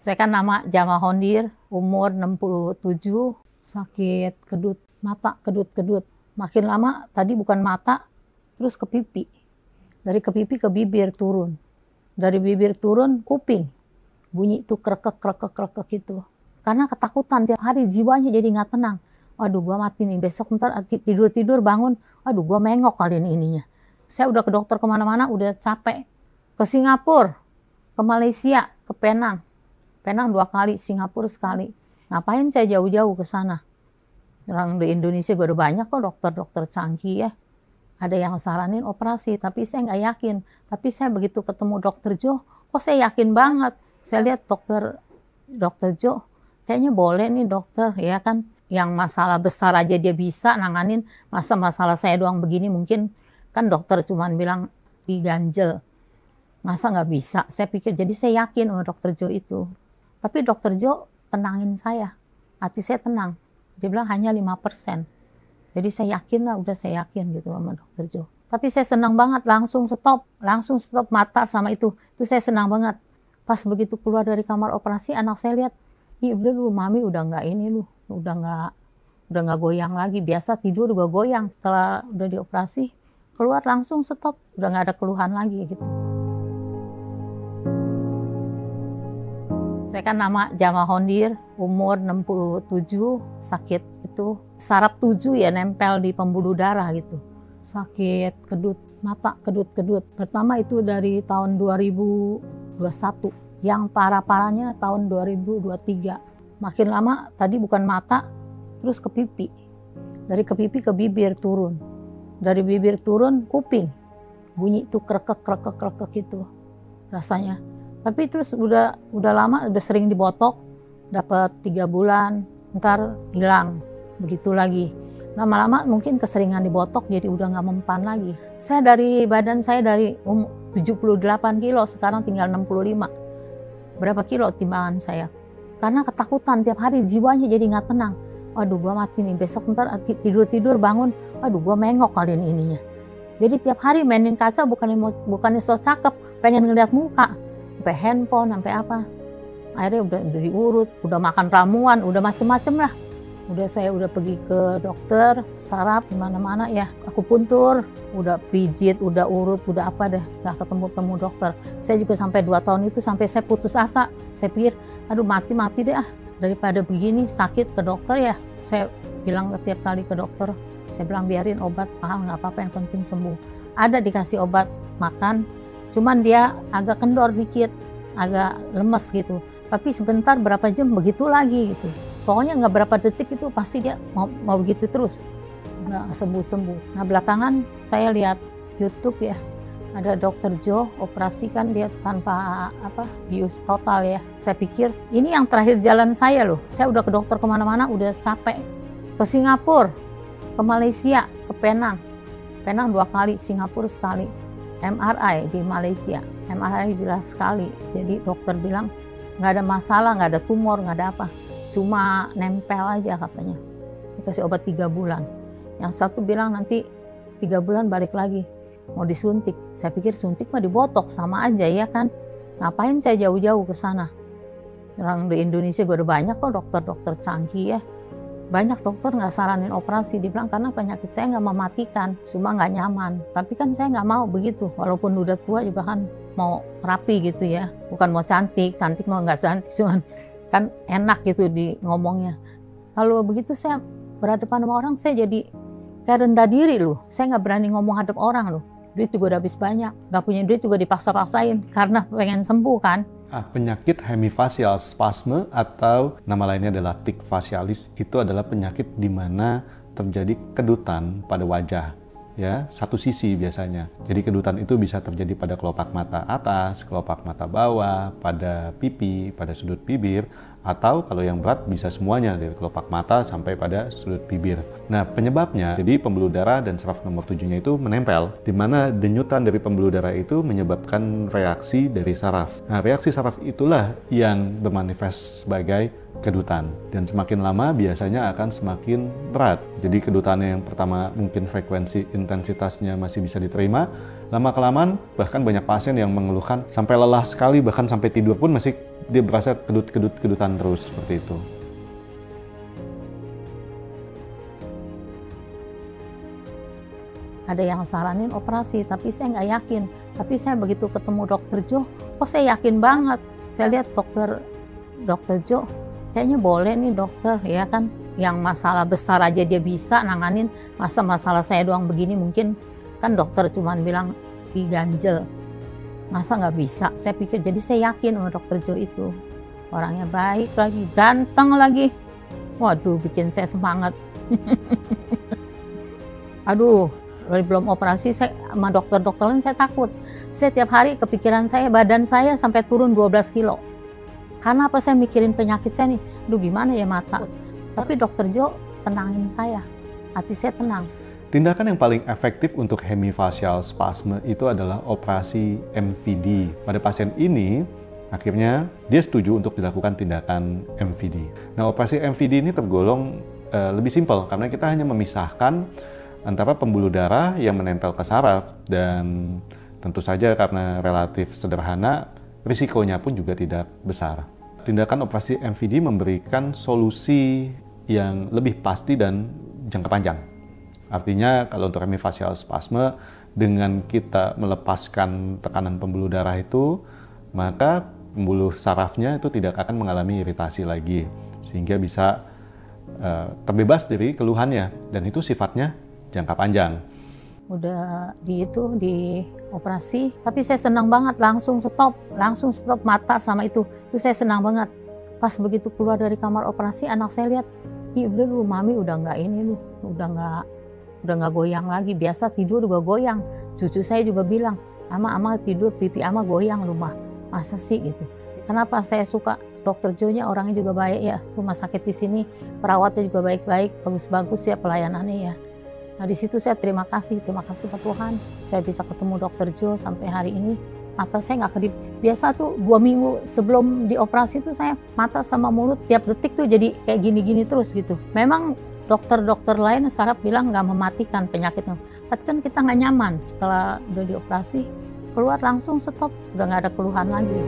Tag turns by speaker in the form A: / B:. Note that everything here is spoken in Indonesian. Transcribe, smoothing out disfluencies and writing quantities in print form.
A: Saya kan nama Jama Hondir, umur 67, sakit kedut mata, kedut-kedut. Makin lama tadi bukan mata, terus ke pipi. Dari ke pipi ke bibir turun. Dari bibir turun kuping. Bunyi itu krekek gitu. Karena ketakutan tiap hari jiwanya jadi nggak tenang. Waduh gua mati nih, besok ntar tidur-tidur bangun, waduh gua mengok kali ini ininya. Saya udah ke dokter kemana-mana, udah capek. Ke Singapura, ke Malaysia, ke Penang. Penang 2 kali, Singapura sekali. Ngapain saya jauh-jauh ke sana? Orang di Indonesia gue udah banyak kok dokter-dokter canggih ya. Ada yang saranin operasi, tapi saya nggak yakin. Tapi saya begitu ketemu dokter Jo, kok saya yakin banget. Saya lihat dokter Jo, kayaknya boleh nih dokter, ya kan. Yang masalah besar aja dia bisa nanganin, masa masalah saya doang begini mungkin. Kan dokter cuman bilang diganjel. Masa nggak bisa? Saya pikir, jadi saya yakin sama dokter Jo itu. Tapi dokter Jo tenangin saya. Hati saya tenang. Dia bilang hanya 5%. Jadi saya yakin lah, udah saya yakin gitu sama dokter Jo. Tapi saya senang banget, langsung stop mata sama itu. Itu saya senang banget. Pas begitu keluar dari kamar operasi, anak saya lihat, ih udah lu mami udah nggak ini lu, udah nggak goyang lagi. Biasa tidur juga goyang. Setelah udah dioperasi, keluar langsung stop, udah nggak ada keluhan lagi gitu. Saya kan nama Jama Hondir, umur 67, sakit itu saraf 7 ya, nempel di pembuluh darah gitu. Sakit kedut mata, kedut-kedut. Pertama itu dari tahun 2021, yang parah-parahnya tahun 2023. Makin lama tadi bukan mata, terus ke pipi. Dari ke pipi ke bibir turun. Dari bibir turun kuping. Bunyi itu krekek gitu rasanya. Tapi terus udah lama, udah sering dibotok, dapat 3 bulan, ntar hilang, begitu lagi. Lama-lama mungkin keseringan dibotok, jadi udah nggak mempan lagi. Badan saya dari 78 kilo, sekarang tinggal 65. Berapa kilo timbangan saya? Karena ketakutan tiap hari, jiwanya jadi nggak tenang. Waduh gua mati nih, besok ntar tidur-tidur bangun, waduh gua mengok kali ini ininya. Jadi tiap hari mainin kaca bukannya so cakep, pengen ngeliat muka. Sampai handphone, sampai apa. Akhirnya udah diurut, udah makan ramuan, udah macem-macem lah. Saya udah pergi ke dokter, saraf, dimana-mana ya. Akupuntur, udah pijit, udah urut, udah apa deh. Gak ketemu dokter. Saya juga sampai 2 tahun itu, sampai saya putus asa. Saya pikir, aduh mati deh ah. Daripada begini, sakit ke dokter ya. Saya bilang setiap kali ke dokter, saya bilang biarin obat, mahal gak apa-apa, yang penting sembuh. Ada dikasih obat, makan. Cuman dia agak kendor dikit, agak lemes gitu. Tapi sebentar berapa jam begitu lagi gitu. Pokoknya nggak berapa detik itu pasti dia mau begitu terus. Nggak sembuh-sembuh. Nah belakangan saya lihat YouTube ya. Ada dokter Jo, operasi kan dia tanpa bius total ya. Saya pikir ini yang terakhir jalan saya loh. Saya udah ke dokter kemana-mana, udah capek. Ke Singapura, ke Malaysia, ke Penang. Penang 2 kali, Singapura sekali. MRI di Malaysia, MRI jelas sekali. Jadi dokter bilang nggak ada masalah, nggak ada tumor, nggak ada apa. Cuma nempel aja katanya. Dikasih obat 3 bulan. Yang satu bilang nanti 3 bulan balik lagi, mau disuntik. Saya pikir suntik mah dibotok, sama aja ya kan. Ngapain saya jauh-jauh ke sana? Orang di Indonesia gue udah banyak kok dokter-dokter canggih ya. Banyak dokter nggak saranin operasi, dibilang karena penyakit saya nggak mematikan, cuma nggak nyaman. Tapi kan saya nggak mau begitu, walaupun udah tua juga kan mau rapi gitu ya. Bukan mau cantik mau nggak cantik, cuman kan enak gitu di ngomongnya. Kalau begitu saya berhadapan sama orang, saya jadi kayak rendah diri loh. Saya nggak berani ngomong hadap orang loh. Duit juga udah habis banyak, nggak punya duit juga dipaksa-paksain karena pengen sembuh kan.
B: Penyakit hemifasial spasme atau nama lainnya adalah tic facialis itu adalah penyakit di mana terjadi kedutan pada wajah, ya, satu sisi biasanya. Jadi kedutan itu bisa terjadi pada kelopak mata atas, kelopak mata bawah, pada pipi, pada sudut bibir, atau kalau yang berat bisa semuanya dari kelopak mata sampai pada sudut bibir. Nah, penyebabnya jadi pembuluh darah dan saraf nomor 7-nya itu menempel, di mana denyutan dari pembuluh darah itu menyebabkan reaksi dari saraf. Nah, reaksi saraf itulah yang bermanifest sebagai kedutan. Dan semakin lama biasanya akan semakin berat. Jadi kedutannya yang pertama mungkin frekuensi intensitasnya masih bisa diterima, lama-kelamaan bahkan banyak pasien yang mengeluhkan sampai lelah sekali, bahkan sampai tidur pun masih dia berasa kedutan terus seperti itu.
A: Ada yang saranin operasi, tapi saya nggak yakin. Tapi saya begitu ketemu dokter Jo, kok saya yakin banget. Saya lihat dokter Jo, kayaknya boleh nih dokter, ya kan, yang masalah besar aja dia bisa nanganin, masa masalah saya doang begini, mungkin kan dokter cuman bilang diganjel, masa nggak bisa. Saya pikir, jadi saya yakin sama dokter Jo itu, orangnya baik lagi, ganteng lagi, waduh bikin saya semangat. Aduh, belum operasi, saya sama dokter-dokter lain saya takut. Saya tiap hari kepikiran badan saya sampai turun 12 kilo. Karena apa, saya mikirin penyakit saya nih, aduh gimana ya mata. Tapi dokter Jo tenangin saya, hati saya tenang.
B: Tindakan yang paling efektif untuk hemifacial spasme itu adalah operasi MVD. Pada pasien ini, akhirnya dia setuju untuk dilakukan tindakan MVD. Nah, operasi MVD ini tergolong lebih simpel karena kita hanya memisahkan antara pembuluh darah yang menempel ke saraf, dan tentu saja karena relatif sederhana, risikonya pun juga tidak besar. Tindakan operasi MVD memberikan solusi yang lebih pasti dan jangka panjang. Artinya kalau untuk hemifacial spasme, dengan kita melepaskan tekanan pembuluh darah itu, maka pembuluh sarafnya itu tidak akan mengalami iritasi lagi, sehingga bisa terbebas dari keluhannya, dan itu sifatnya jangka panjang.
A: Udah di operasi, tapi saya senang banget, langsung stop mata sama itu saya senang banget. Pas begitu keluar dari kamar operasi, anak saya lihat, ih udah lu mami udah nggak goyang lagi, biasa tidur juga goyang. Cucu saya juga bilang, ama tidur pipi ama goyang lu mah, masa sih gitu. Kenapa saya suka dokter Jo-nya, orangnya juga baik ya, rumah sakit di sini perawatnya juga baik-baik, bagus-bagus ya pelayanannya ya. Nah di situ saya terima kasih Pak Tuhan, saya bisa ketemu dokter Jo sampai hari ini. Mata saya nggak kedip. Biasa tuh 2 minggu sebelum dioperasi tuh saya mata sama mulut tiap detik tuh jadi kayak gini-gini terus gitu. Memang dokter-dokter lain saraf bilang nggak mematikan penyakitnya, tapi kan kita nggak nyaman. Setelah udah dioperasi keluar langsung stop, udah nggak ada keluhan lagi.